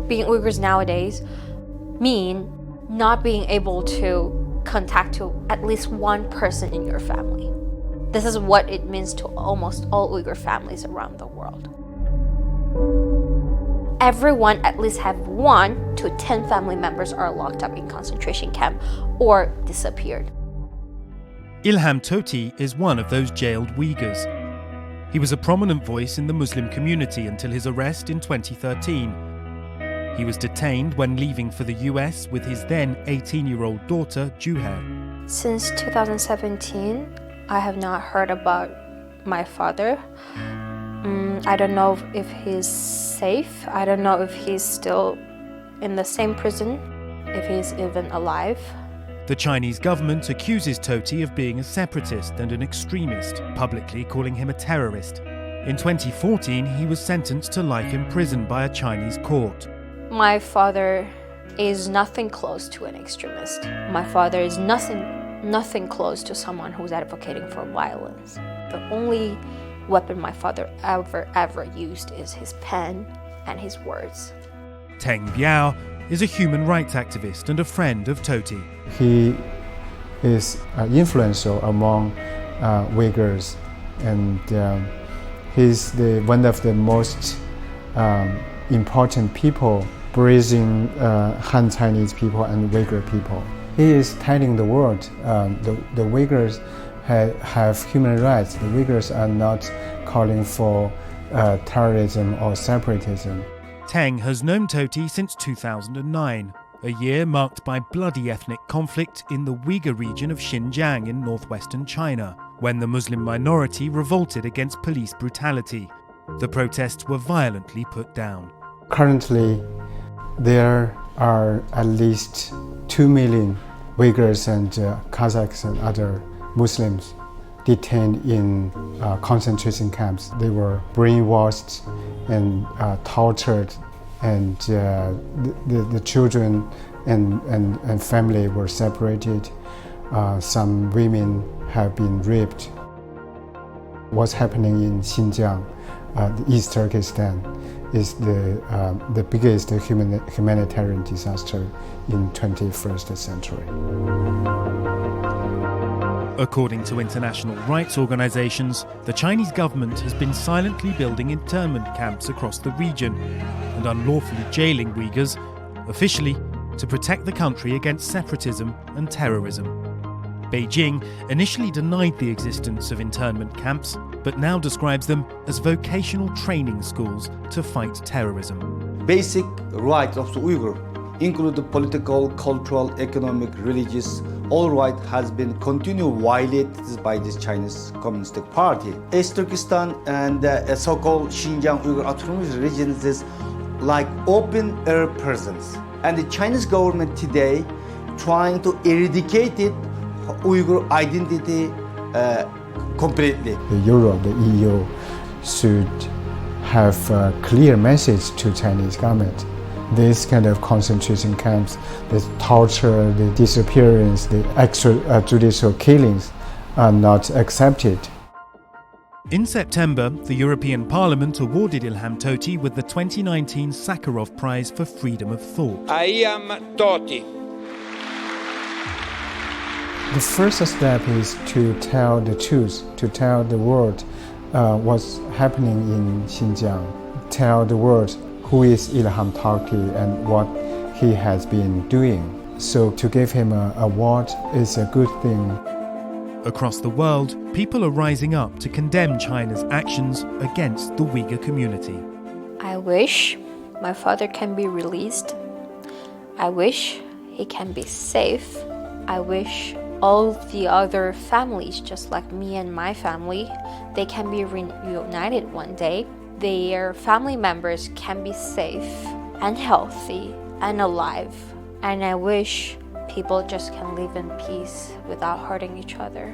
being Uyghurs nowadays mean not being able to contact to at least one person in your family. This is what it means to almost all Uyghur families around the world. Everyone at least have 1 to 10 family members are locked up in concentration camp or disappeared. Ilham Tohti is one of those jailed Uyghurs. He was a prominent voice in the Muslim community until his arrest in 2013. He was detained when leaving for the US with his then 18-year-old daughter, Juhair. Since 2017, I have not heard about my father. I don't know if he's safe. I don't know if he's still in the same prison, if he's even alive. The Chinese government accuses Tohti of being a separatist and an extremist, publicly calling him a terrorist. In 2014, he was sentenced to life in prison by a Chinese court. My father is nothing close to an extremist. My father is nothing close to someone who's advocating for violence. The only weapon my father ever used is his pen and his words. Teng Biao is a human rights activist and a friend of Tohti. He is influential among Uyghurs, and he's one of the most important people bridging Han Chinese people and Uyghur people. He is telling the world the Uyghurs have human rights. The Uyghurs are not calling for terrorism or separatism. Teng has known Tohti since 2009, a year marked by bloody ethnic conflict in the Uyghur region of Xinjiang in northwestern China, when the Muslim minority revolted against police brutality. The protests were violently put down. Currently, there are at least 2 million Uyghurs and Kazakhs and other Muslims detained in concentration camps. They were brainwashed and tortured, and the children and family were separated. Some women have been raped. What's happening in Xinjiang, East Turkestan, is the biggest humanitarian disaster in 21st century. According to international rights organizations, the Chinese government has been silently building internment camps across the region and unlawfully jailing Uyghurs, officially to protect the country against separatism and terrorism. Beijing initially denied the existence of internment camps, but now describes them as vocational training schools to fight terrorism. Basic rights of the Uyghur, including political, cultural, economic, religious, all rights has been continually violated by this Chinese Communist Party. East Turkestan and the so-called Xinjiang Uyghur Autonomous Regions is like open-air prisons. And the Chinese government today trying to eradicate it, Uyghur identity completely. Europe, the EU, should have a clear message to Chinese government. This kind of concentration camps, the torture, the disappearance, the extrajudicial killings are not accepted. In September, the European Parliament awarded Ilham Tohti with the 2019 Sakharov Prize for Freedom of Thought. I am Tohti. The first step is to tell the truth, to tell the world what's happening in Xinjiang, tell the world who is Ilham Tohti and what he has been doing. So to give him an award is a good thing. Across the world, people are rising up to condemn China's actions against the Uyghur community. I wish my father can be released. I wish he can be safe. I wish all the other families, just like me and my family, they can be reunited one day. Their family members can be safe and healthy and alive. And I wish people just can live in peace without hurting each other.